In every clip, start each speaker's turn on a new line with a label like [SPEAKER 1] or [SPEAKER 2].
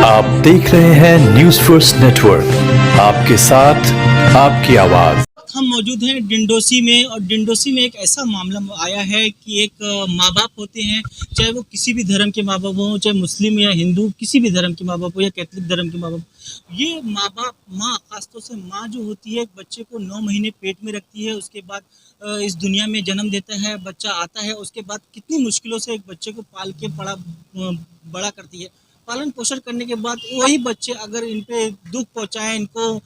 [SPEAKER 1] आप देख रहे हैं न्यूज फर्स्ट नेटवर्क, आपके साथ आपकी आवाज।
[SPEAKER 2] हम मौजूद हैं डिंडोसी में, और डिंडोसी में एक ऐसा मामला आया है कि एक माँ बाप होते हैं, चाहे वो किसी भी धर्म के माँ बाप हों, चाहे मुस्लिम या हिंदू, किसी भी धर्म के माँ बाप हो या कैथलिक धर्म के माँ बाप, ये माँ खासतौर से माँ जो होती है एक बच्चे को 9 महीने पेट में रखती है, उसके बाद इस दुनिया में जन्म देता है, बच्चा आता है, उसके बाद कितनी मुश्किलों से एक बच्चे को पाल के बड़ा करती है। पालन पोषण करने के बाद वही बच्चे अगर इन पे दुख पहुंचाएं, इनको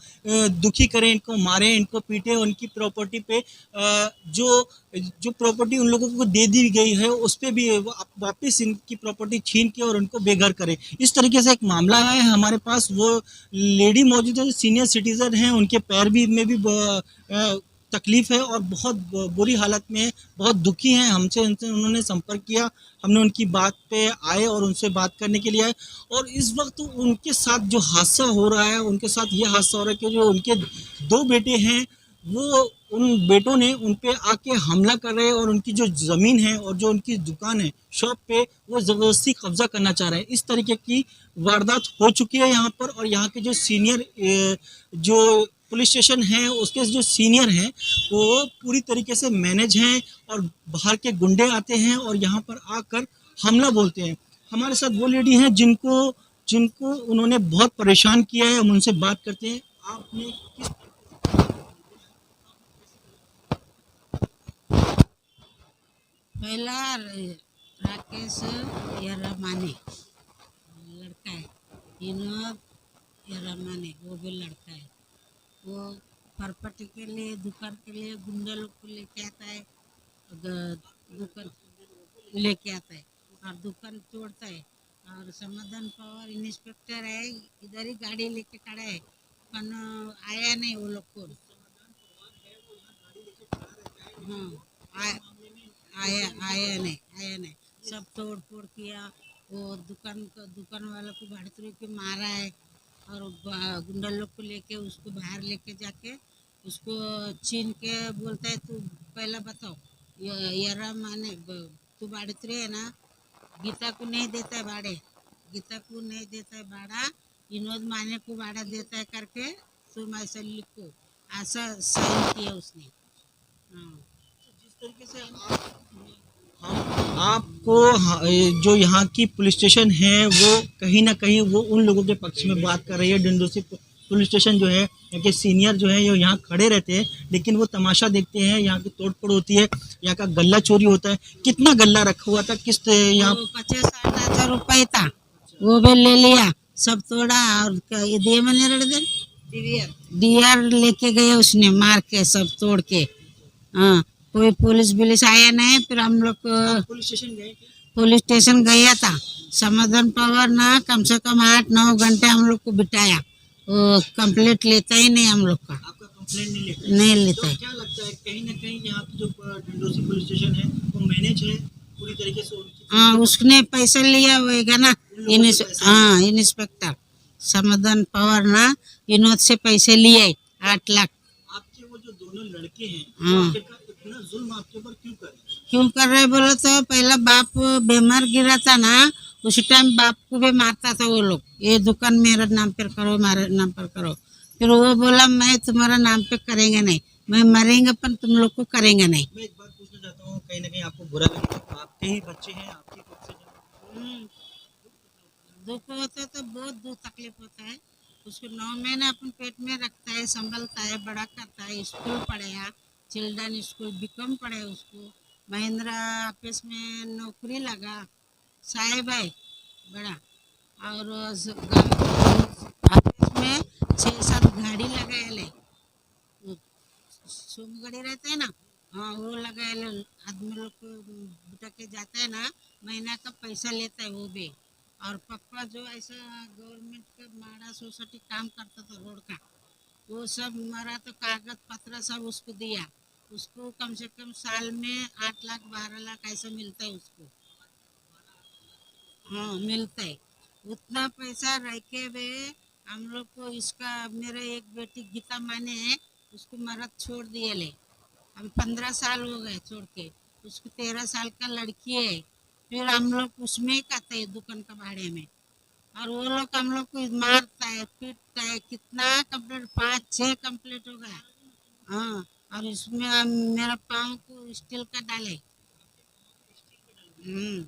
[SPEAKER 2] दुखी करें, इनको मारें, इनको पीटें, उनकी प्रॉपर्टी पे जो जो प्रॉपर्टी उन लोगों को दे दी गई है उस पर भी वापस इनकी प्रॉपर्टी छीन के और उनको बेघर करें। इस तरीके से एक मामला है हमारे पास। वो लेडी मौजूद है जो सीनियर सिटीजन हैं, उनके पैर भी में भी तकलीफ़ है और बहुत बुरी हालत में है, बहुत दुखी हैं। हमसे उनसे उन्होंने संपर्क किया, हमने उनकी बात पे आए और उनसे बात करने के लिए आए। और इस वक्त उनके साथ जो हादसा हो रहा है, उनके साथ ये हादसा हो रहा है कि जो उनके 2 बेटे हैं, वो उन बेटों ने उन पे आके हमला कर रहे हैं और उनकी जो ज़मीन है और जो उनकी दुकान है, शॉप पे, वो ज़बरदस्ती कब्ज़ा करना चाह रहे हैं। इस तरीके की वारदात हो चुकी है यहाँ पर। और यहाँ के जो सीनियर जो पुलिस स्टेशन है उसके जो सीनियर हैं वो पूरी तरीके से मैनेज हैं, और बाहर के गुंडे आते हैं और यहाँ पर आकर हमला बोलते हैं। हमारे साथ वो लेडी हैं जिनको जिनको उन्होंने बहुत परेशान किया है, हम उनसे बात करते हैं। आपने किस
[SPEAKER 3] पहला राकेश यरमाने लड़का है, विनोद यरमाने वो भी लड़का है। वो प्रॉपर्टी के लिए, दुकान के लिए गुंडा लोग को लेके आता है, दुकान लेके आता है और दुकान तोड़ता है। और समाधान पावर इंस्पेक्टर है, इधर ही गाड़ी लेके खड़ा है, पर आया नहीं वो लोग को। हाँ, आया नहीं, सब तोड़ फोड़ किया। वो दुकान वाला को भाड़े के मारा है और गुंडा लोग को लेके उसको बाहर लेके जाके उसको छीन के बोलता है, तू पहला बताओ यारा माने तू भाड़े है ना, गीता को नहीं देता है भाड़े, गीता को नहीं देता है भाड़ा, विनोद माने को भाड़ा देता है करके तुम ऐसा लिखो, ऐसा साइन किया उसने। हाँ,
[SPEAKER 2] जिस तरीके से आपको जो यहाँ की पुलिस स्टेशन है वो कहीं ना कहीं वो उन लोगों के पक्ष में बात कर रही है। डिंडोसी पुलिस स्टेशन जो है, यहाँ के सीनियर जो है, ये यहाँ खड़े रहते हैं लेकिन वो तमाशा देखते हैं। यहाँ की तोड़फोड़ होती है, यहाँ का गल्ला चोरी होता है। कितना गल्ला रखा हुआ था, किस यहाँ
[SPEAKER 3] 50-60 हज़ार रुपये था, वो भी ले लिया, सब तोड़ा। और ये दिए मैंने डीआर लेके गए उसने, मार के सब तोड़ के। हाँ, कोई पुलिस आया नहीं। फिर हम लोग पुलिस स्टेशन गया था, समाधान पावर ना कम से कम 8-9 घंटे हम लोग को बिताया। वो कंप्लेंट लेता ही नहीं हम लोग का।
[SPEAKER 2] आपका कंप्लेंट
[SPEAKER 3] नहीं लेता है।
[SPEAKER 2] तो क्या लगता है कहीं ना कहीं यहाँ की जो डिंडोसी पुलिस स्टेशन है वो मैनेज है पूरी तरीके से?
[SPEAKER 3] हाँ, उसने पैसा लिया होगा ना। हाँ, इंस्पेक्टर समाधान पावर ना विनोद से पैसे लिए 8 लाख।
[SPEAKER 2] आपके वो जो दोनों लड़के हैं,
[SPEAKER 3] हाँ,
[SPEAKER 2] इतना जुल्म आपके ऊपर
[SPEAKER 3] क्यों कर रहे बोलो तो पहला बाप बीमार गिरा था ना, उसी टाइम बाप को भी मारता था वो लोग, ये दुकान मेरे नाम पर करो, मेरे नाम पर करो। फिर वो बोला मैं तुम्हारा नाम पे करेंगे नहीं, मैं मरेंगे पर तुम लोग को करेंगे नहीं।
[SPEAKER 2] मैं एक बात पूछना चाहता हूँ, कहीं ना कहीं आपको बुरा लगे तो आपके ही बच्चे हैं, आपकी खुद से
[SPEAKER 3] दुख होता है तो बहुत दुख तकलीफ होता है। उसको 9 महीने अपन पेट में रखता है, संभलता है, बड़ा करता है, स्कूल पढ़ाया, चिल्ड्रन स्कूल बीकॉम पढ़े, उसको महिंद्रा ऑफिस में नौकरी लगा, साहेब है बड़ा। और ऑफिस में 6-7 गाड़ी लगाए ले, सोम गाड़ी रहता है ना, हाँ वो लगाए ले। आदमी लोग को बुटा के जाता है ना, महीना का पैसा लेता है वो भी। और पापा जो ऐसा गवर्नमेंट का माड़ा सोसाइटी काम करता था रोड का, वो सब मरा तो कागज पत्र सब उसको दिया। उसको कम से कम साल में 8 लाख 12 लाख ऐसा मिलता है उसको। हाँ, मिलता है। उतना पैसा रह के भी हम लोग को इसका, मेरा एक बेटी गीता माने है, उसको मरद छोड़ दिए ले, अभी 15 साल हो गए छोड़ के। उसको 13 साल का लड़की है, फिर हम लोग उसमें ही खाते हैं दुकान का भाड़े में। और वो लोग हम लोग को मारता है, पीटता है, कितना कंप्लेंट, 5-6 कंप्लेंट हो गया। हाँ, और इसमें मेरा पाँव को स्टील का डाले। हम्म।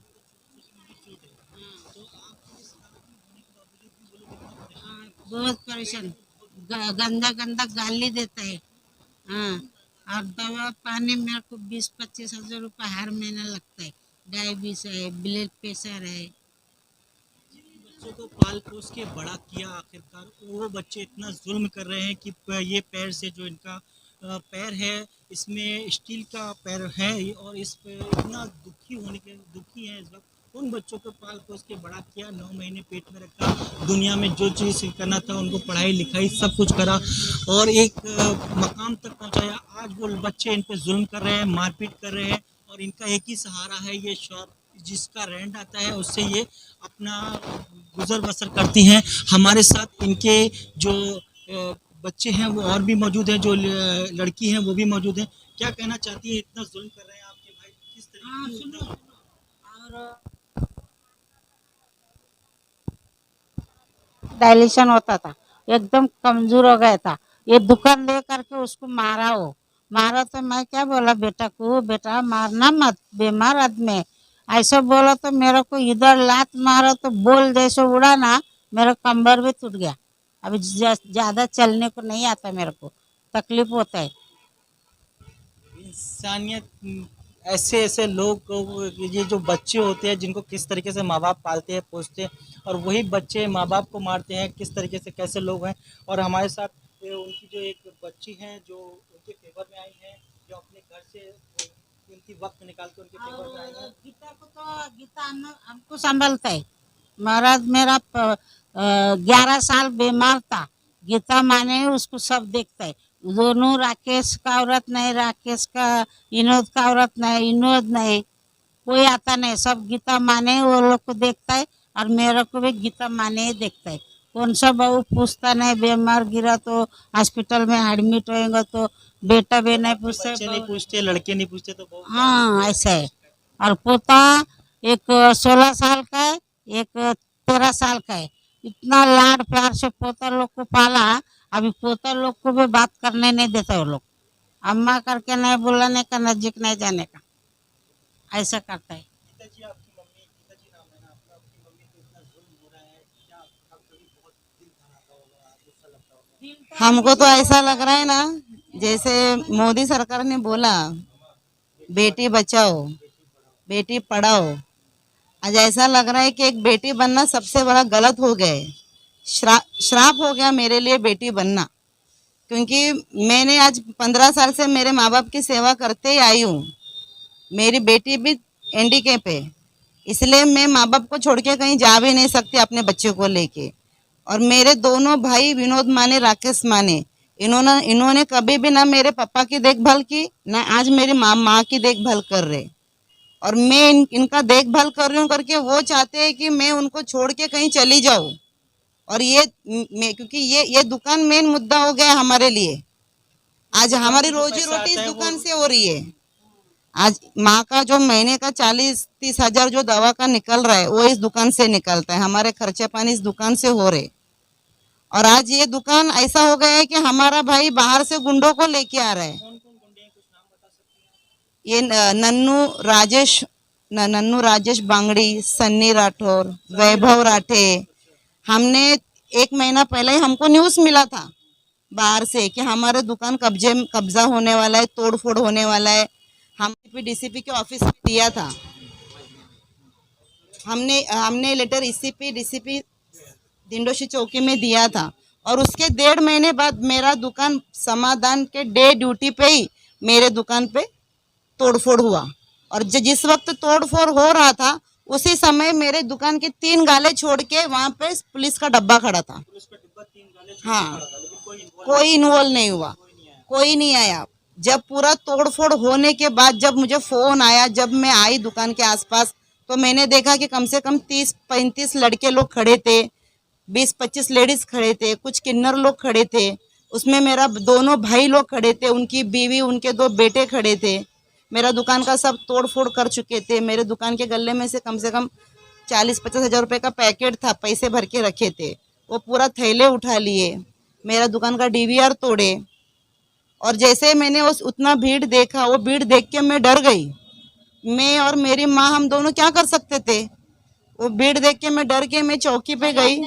[SPEAKER 3] हाँ, बहुत परेशान, गंदा गंदा गाली देता है। हाँ, और दवा पानी मेरे को 20-25 हजार रुपये हर महीना लगता है। डायबिटीज है, ब्लड प्रेशर है।
[SPEAKER 2] बच्चों को पाल पोस के बड़ा किया, आखिरकार वो बच्चे इतना जुल्म कर रहे हैं कि ये पैर से जो इनका पैर है, इसमें स्टील का पैर है, और इस पे इतना दुखी है इस वक्त। उन बच्चों को पाल पोस के बड़ा किया, 9 महीने पेट में रखा, दुनिया में जो चीज़ करना था उनको पढ़ाई लिखाई सब कुछ करा, और एक मकाम तक पहुंचाया। आज वो बच्चे इन पे जुल्म कर रहे हैं, मारपीट कर रहे हैं, और इनका एक ही सहारा है ये शॉप, जिसका रेंट आता है उससे ये अपना गुजर बसर करती हैं। हमारे साथ इनके जो बच्चे हैं वो और भी मौजूद हैं, जो लड़की हैं वो भी मौजूद हैं। क्या कहना चाहती है, इतना जुल्म कर रहे हैं आपके भाई, किस
[SPEAKER 3] हाँ,
[SPEAKER 2] तरीके
[SPEAKER 3] सुनो,
[SPEAKER 2] से?
[SPEAKER 3] और डायलिशन होता था, एकदम कमजोर हो गया था। ये दुकान ले करके उसको मारा, हो मारा तो मैं क्या बोला बेटा को, बेटा मारना मत, बीमार आदमी है। ऐसा बोला तो मेरे को इधर लात मारा तो बोल जैसे उड़ा ना, मेरा कंबर भी टूट गया। अभी ज्यादा चलने को नहीं आता, मेरे को तकलीफ होता है।
[SPEAKER 2] इंसानियत, ऐसे ऐसे लोग ये जो बच्चे होते हैं जिनको किस तरीके से माँ बाप पालते हैं पोसते हैं, और वही बच्चे माँ बाप को मारते हैं, किस तरीके से कैसे लोग हैं। और हमारे साथ उनकी जो एक बच्ची हैं जो उनके फेवर में आई हैं, जो अपने घर से कीमती वक्त निकाल के उनके फेवर में आई हैं।
[SPEAKER 3] गीता को तो गीता हमको संभालता है। महाराज मेरा 11 साल बीमार था, गीता माने उसको सब देखता है। दोनों राकेश का औरत नहीं, राकेश का विनोद का औरत नहीं, विनोद नहीं, कोई आता नहीं, सब गीता माने वो लोग को देखता है। और मेरे को भी गीता माने ही देखता है। कौन सा बहू पूछता नहीं, बीमार गिरा तो हॉस्पिटल में एडमिट होएगा तो बेटा भी नहीं पूछता,
[SPEAKER 2] बच्चे नहीं पूछते, लड़के नहीं पूछते, तो बहुत
[SPEAKER 3] हाँ ऐसा है। और पोता एक 16 साल का है, एक 13 साल का है। इतना लाड प्यार से पोता लोग को पाला। अभी पोता लोग को भी बात करने नहीं देता वो लोग, अम्मा करके नहीं बुलाने का, नजदीक नहीं जाने का, ऐसा करता है।
[SPEAKER 2] पिताजी, आपकी मम्मी, पिताजी नाम है ना आपका, आपकी मम्मी को इतना जुल्म हो रहा है, क्या आपका कभी बहुत दिल धड़ाता होगा, गुस्सा लगता होगा?
[SPEAKER 4] हमको तो ऐसा लग रहा है ना, जैसे मोदी सरकार ने बोला बेटी बचाओ बेटी पढ़ाओ, आज ऐसा लग रहा है कि एक बेटी बनना सबसे बड़ा गलत हो गया है। श्राप हो गया मेरे लिए बेटी बनना, क्योंकि मैंने आज 15 साल से मेरे माँ बाप की सेवा करते ही आई हूँ। मेरी बेटी भी हैंडीकैप है, इसलिए मैं माँ बाप को छोड़ के कहीं जा भी नहीं सकती अपने बच्चे को लेके। और मेरे दोनों भाई विनोद माने, राकेश माने, इन्होंने कभी भी ना मेरे पापा की देखभाल की, ना आज मेरी माँ की देखभाल कर रहे। और मैं इनका देखभाल कर रही हूँ करके वो चाहते हैं कि मैं उनको छोड़ के कहीं चली जाऊँ। और ये क्योंकि ये दुकान मेन मुद्दा हो गया हमारे लिए। आज हमारी रोजी रोटी इस दुकान से हो रही है। आज माँ का जो महीने का 40-30 हजार जो दवा का निकल रहा है वो इस दुकान से निकलता है, हमारे खर्चे पानी इस दुकान से हो रहे। और आज ये दुकान ऐसा हो गया है कि हमारा भाई बाहर से गुंडों को लेके आ रहा है।
[SPEAKER 2] कौन कौन गुंडे हैं, कुछ नाम बता सकती हैं?
[SPEAKER 4] ये नन्नू राजेश बांगड़ी, सन्नी राठौर, वैभव राठे। हमने 1 महीना पहले ही हमको न्यूज़ मिला था बाहर से कि हमारे दुकान कब्जा होने वाला है, तोड़फोड़ होने वाला है। हम डीसीपी के ऑफिस में दिया था, हमने लेटर ईसीपी डीसीपी दिंडोशी चौकी में दिया था। और उसके 1.5 महीने बाद मेरा दुकान समाधान के डे ड्यूटी पे ही मेरे दुकान पे तोड़फोड़ हुआ। और जिस वक्त तोड़फोड़ हो रहा था उसी समय मेरे दुकान के 3 गाले छोड़ के वहाँ पे पुलिस का डब्बा खड़ा था।
[SPEAKER 2] पुलिस का डिब्बा 3 गाले छोड़ के
[SPEAKER 4] हाँ,
[SPEAKER 2] खड़ा था, लेकिन
[SPEAKER 4] कोई इन्वॉल्व नहीं हुआ, कोई नहीं आया। जब पूरा तोड़फोड़ होने के बाद जब मुझे फोन आया, जब मैं आई दुकान के आसपास, तो मैंने देखा कि कम से कम 30-35 लड़के लोग खड़े थे, 20-25 लेडीज खड़े थे, कुछ किन्नर लोग खड़े थे, उसमें मेरा दोनों भाई लोग खड़े थे, उनकी बीवी, उनके 2 बेटे खड़े थे। मेरा दुकान का सब तोड़ फोड़ कर चुके थे। मेरे दुकान के गले में से कम 40-50 हज़ार रुपये का पैकेट था, पैसे भर के रखे थे, वो पूरा थैले उठा लिए, मेरा दुकान का डीवीआर तोड़े। और जैसे मैंने उतना भीड़ देखा, वो भीड़ देख के मैं डर गई। मैं और मेरी माँ हम दोनों क्या कर सकते थे। वो भीड़ देख के मैं डर के मैं चौकी पे गई।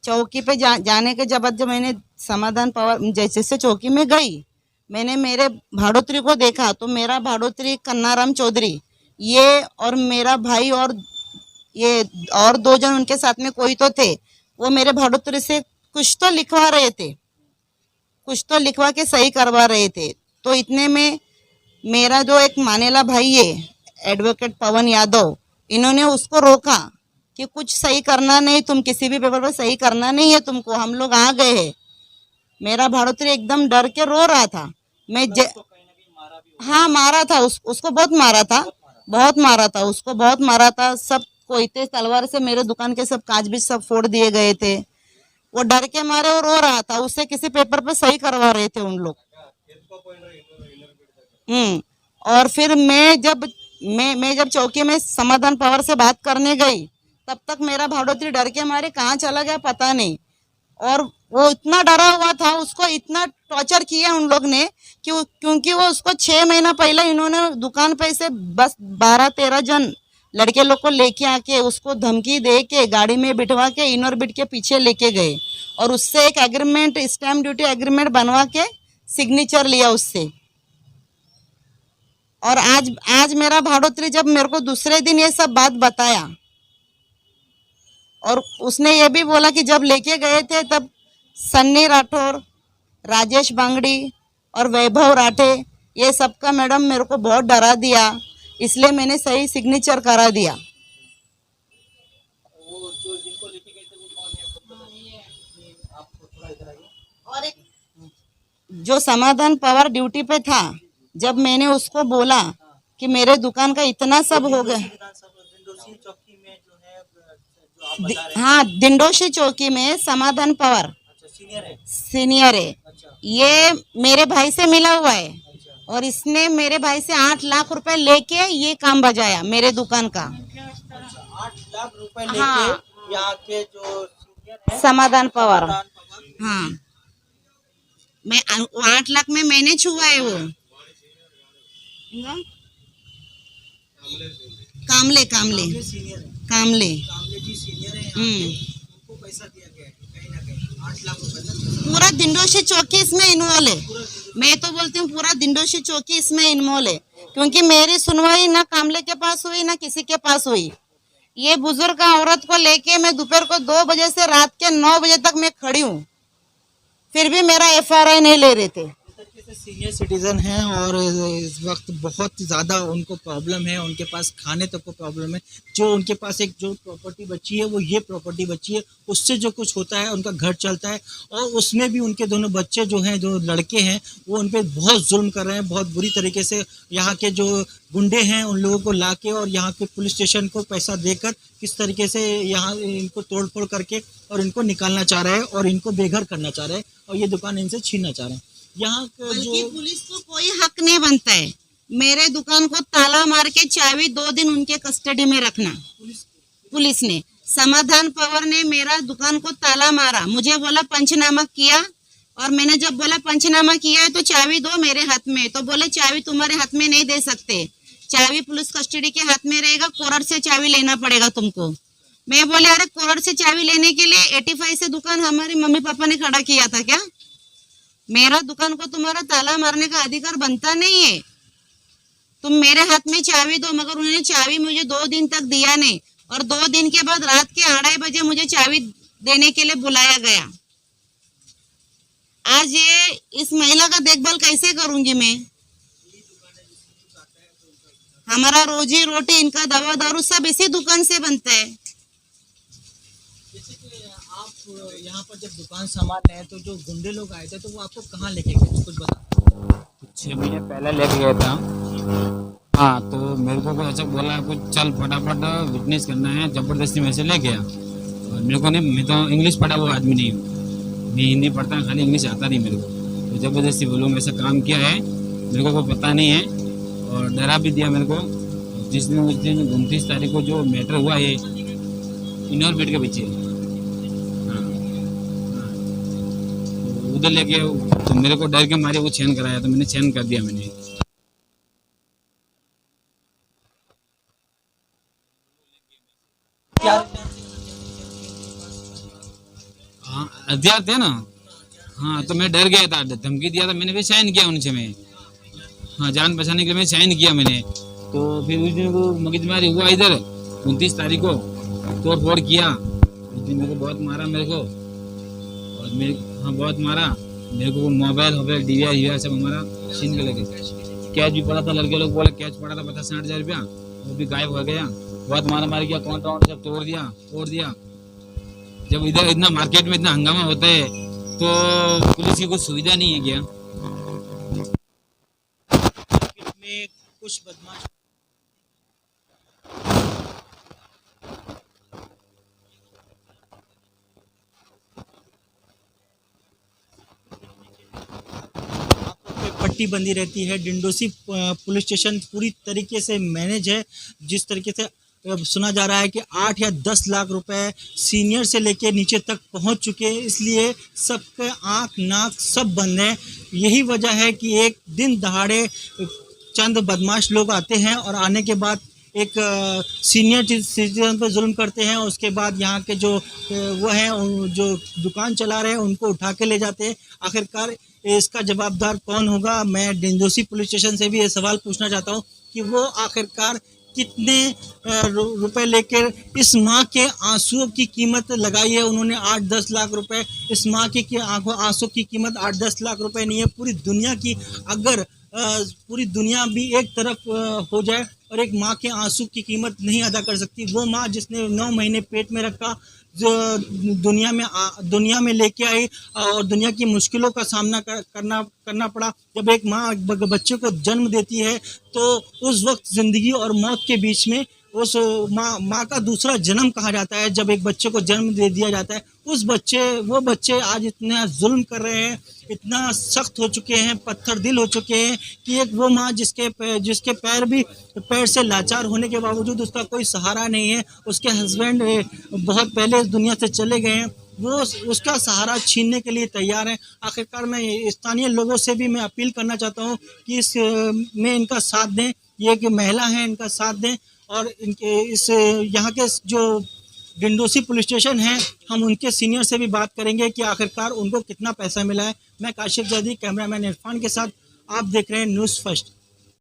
[SPEAKER 4] चौकी पे जाने के जब मैंने समाधान पावर जैसे चौकी में गई, मैंने मेरे भाड़ोत्री को देखा तो मेरा भाड़ोत्री कन्नाराम चौधरी, ये और मेरा भाई और ये और 2 जन उनके साथ में कोई तो थे, वो मेरे भाड़ोत्री से कुछ तो लिखवा रहे थे, कुछ तो लिखवा के सही करवा रहे थे। तो इतने में मेरा जो एक मानेला भाई है एडवोकेट पवन यादव, इन्होंने उसको रोका कि कुछ सही करना नहीं, तुम किसी भी पेपर पर सही करना नहीं है तुमको, हम लोग आ गए हैं। मेरा भाड़ोत्री एकदम डर के रो रहा था। हाँ मारा था, उसको बहुत मारा था, बहुत मारा था, उसको बहुत मारा था। सब कोयते तलवार से मेरे दुकान के सब कांच भी सब फोड़ दिए गए थे। वो डर के मारे और रो रहा था, उससे किसी पेपर पे सही करवा रहे थे उन लोग। और फिर मैं जब चौकी में समाधान पावर से बात करने गई, तब तक मेरा भाड़ोत्री डर के मारे कहाँ चला गया पता नहीं। और वो इतना डरा हुआ था, उसको इतना टॉर्चर किया उन लोग ने क्योंकि वो उसको 6 महीना पहले इन्होंने दुकान पे से बस 12-13 जन लड़के लोग को लेके आके उसको धमकी दे के गाड़ी में बिठवा के इनर बिट के पीछे लेके गए और उससे एक एग्रीमेंट, स्टैम्प ड्यूटी एग्रीमेंट बनवा के सिग्नेचर लिया उससे। और आज मेरा भाड़ोत्री जब मेरे को दूसरे दिन ये सब बात बताया और उसने ये भी बोला कि जब लेके गए थे तब सन्नी राठौर, राजेश बांगड़ी और वैभव राठे ये सबका मैडम मेरे को बहुत डरा दिया, इसलिए मैंने सही सिग्नेचर करा दिया। और एक जो समाधान पावर ड्यूटी पे था, जब मैंने उसको बोला कि मेरे दुकान का इतना सब हो गया, हाँ दिंडोशी चौकी में समाधान पावर सीनियर है, ये मेरे भाई से मिला हुआ है और इसने मेरे भाई से 8 लाख रुपए लेके ये काम बजाया मेरे दुकान का।
[SPEAKER 2] 8 लाख रुपए लेके
[SPEAKER 4] हाँ।
[SPEAKER 2] यहाँ के जो सीनियर है
[SPEAKER 4] समाधान पावर, हाँ मैं 8 लाख में मैनेज हुआ है वो। कामले कामले
[SPEAKER 2] सीनियर है,
[SPEAKER 4] कामले
[SPEAKER 2] कामले जी सीनियर है, उनको पैसा दिया गया है कहीं ना कहीं 8 लाख रुपए।
[SPEAKER 4] पूरा दिंडोशी चौकी इसमें इन्वॉल्व है। मैं तो बोलती हूँ पूरा दिंडोशी चौकी इसमें इन्वॉल्व है, क्योंकि मेरी सुनवाई ना कामले के पास हुई ना किसी के पास हुई। ये बुजुर्ग औरत को लेके मैं दोपहर को 2 बजे से रात के 9 बजे तक मैं खड़ी हूँ, फिर भी मेरा FRI नहीं ले रहे थे।
[SPEAKER 2] सीनियर सिटीजन हैं और इस वक्त बहुत ज़्यादा उनको प्रॉब्लम है, उनके पास खाने तक को प्रॉब्लम है। जो उनके पास एक जो प्रॉपर्टी बची है वो ये प्रॉपर्टी बची है, उससे जो कुछ होता है उनका घर चलता है। और उसमें भी उनके दोनों बच्चे जो हैं, जो लड़के हैं, वो उन पर बहुत जुल्म कर रहे हैं, बहुत बुरी तरीके से। यहाँ के जो गुंडे हैं उन लोगों को ला के और यहाँ के पुलिस स्टेशन को पैसा देकर किस तरीके से यहाँ इनको तोड़ फोड़ करके और इनको निकालना चाह रहे हैं और इनको बेघर करना चाह रहे हैं और ये दुकान इनसे छीनना चाह रहे हैं। यहाँ
[SPEAKER 4] बल्कि पुलिस को कोई हक नहीं बनता है मेरे दुकान को ताला मार के चाबी 2 दिन उनके कस्टडी में रखना। पुलिस ने, समाधान पावर ने मेरा दुकान को ताला मारा, मुझे बोला पंचनामा किया और मैंने जब बोला पंचनामा किया है तो चाबी दो मेरे हाथ में, तो बोले चाबी तुम्हारे हाथ में नहीं दे सकते, चाबी पुलिस कस्टडी के हाथ में रहेगा, कोर्ट से चाबी लेना पड़ेगा तुमको। मैं बोले अरे कोर्ट से चाबी लेने के लिए 85 से दुकान हमारे मम्मी पापा ने खड़ा किया था क्या? मेरा दुकान को तुम्हारा ताला मारने का अधिकार बनता नहीं है। तुम मेरे हाथ में चाबी दो, मगर उन्होंने चाबी मुझे 2 दिन तक दिया नहीं और 2 दिन के बाद रात के 2:30 बजे मुझे चाबी देने के लिए बुलाया गया। आज ये इस महिला का देखभाल कैसे करूंगी मैं? हमारा रोजी रोटी, इनका दवा दारू सब इसी दुकान से बनता है।
[SPEAKER 2] जैसे कि आप यहाँ पर जब दुकान संभाल रहे हैं तो जो गुंडे लोग आए थे तो वो आपको कहाँ लेके गए, कुछ बता।
[SPEAKER 5] 6 महीने पहले लेके गया था। हाँ, तो मेरे को ऐसा बोला कुछ चल फटाफट विटनेस करना है, जबरदस्ती में से ले गया। और मेरे को नहीं, मैं तो इंग्लिश पढ़ा हुआ आदमी नहीं हूँ, मैं हिंदी पढ़ता, खाली इंग्लिश आता नहीं मेरे को। तो जबरदस्ती वो लोग ऐसा काम किया है, मेरे को कोई पता नहीं है। और डरा भी दिया मेरे को। जिस दिन उस दिन 29 तारीख को जो मैटर हुआ है इनोर बेड के पीछे, हाँ हाँ, तो उधर लेके तो मेरे को डर के मारे वो चैन कराया, तो मैंने चैन कर दिया मैंने। हाँ हथियार थे ना, हाँ तो मैं डर गया था, धमकी दिया था मैंने, फिर साइन किया उनसे मैं, हाँ जान बचाने के लिए मैं साइन किया मैंने। तो फिर उस दिन को मगजमारी हुआ इधर 29 तारीख को, तोड़ फोड़ किया उस दिन, मेरे को बहुत मारा मेरे को, और मेरे हाँ बहुत मारा मेरे को। मोबाइल वोबाइल DVR सब हमारा छीन के लगे। कैच भी पड़ा था, लड़के लोग बोले कैच पड़ा था 50-60 हज़ार रुपया, वो भी गायब हो गया। बहुत मारा मारी किया, काउंट सब तोड़ दिया। जब इधर इतना मार्केट में इतना हंगामा होता है तो पुलिस की कुछ सुविधा नहीं है क्या?
[SPEAKER 2] में कुछ बदमाश पट्टी बंदी रहती है। डिंडोसी पुलिस स्टेशन पूरी तरीके से मैनेज है। जिस तरीके से सुना जा रहा है कि 8 या 10 लाख रुपए सीनियर से लेके नीचे तक पहुंच चुके हैं, इसलिए सबके आंख नाक सब बंद है। यही वजह है कि एक दिन दहाड़े चंद बदमाश लोग आते हैं और आने के बाद एक सीनियर सिटीजन पर जुल्म करते हैं। उसके बाद यहाँ के जो वो हैं जो दुकान चला रहे हैं उनको उठा के ले जाते हैं। आखिरकार इसका जवाबदार कौन होगा? मैं डिंडोसी पुलिस स्टेशन से भी ये सवाल पूछना चाहता हूँ कि वो आखिरकार कितने रुपए लेकर इस माँ के आंसुओं की कीमत लगाई है। उन्होंने 8-10 लाख रुपए, इस माँ की आंसू की कीमत 8-10 लाख रुपए नहीं है, पूरी दुनिया की। अगर पूरी दुनिया भी एक तरफ हो जाए और एक माँ के आंसू की कीमत नहीं अदा कर सकती, वो माँ जिसने 9 महीने पेट में रखा, जो दुनिया में लेके आई और दुनिया की मुश्किलों का सामना करना पड़ा। जब एक माँ बच्चे को जन्म देती है तो उस वक्त ज़िंदगी और मौत के बीच में उस माँ का दूसरा जन्म कहा जाता है। जब एक बच्चे को जन्म दे दिया जाता है, वो बच्चे आज इतना जुल्म कर रहे हैं, इतना सख्त हो चुके हैं, पत्थर दिल हो चुके हैं कि एक वो माँ जिसके पैर से लाचार होने के बावजूद उसका कोई सहारा नहीं है। उसके हस्बैंड बहुत पहले इस दुनिया से चले गए हैं, वो उसका सहारा छीनने के लिए तैयार है। आखिरकार मैं स्थानीय लोगों से भी मैं अपील करना चाहता हूँ कि इस में इनका साथ दें। ये कि महिला हैं, इनका साथ दें और इनके इस यहाँ के जो डिंडोसी पुलिस स्टेशन है, हम उनके सीनियर से भी बात करेंगे कि आखिरकार उनको कितना पैसा मिला है। मैं काशिफ जदी, कैमरामैन इरफान के साथ, आप देख रहे हैं न्यूज़ फर्स्ट।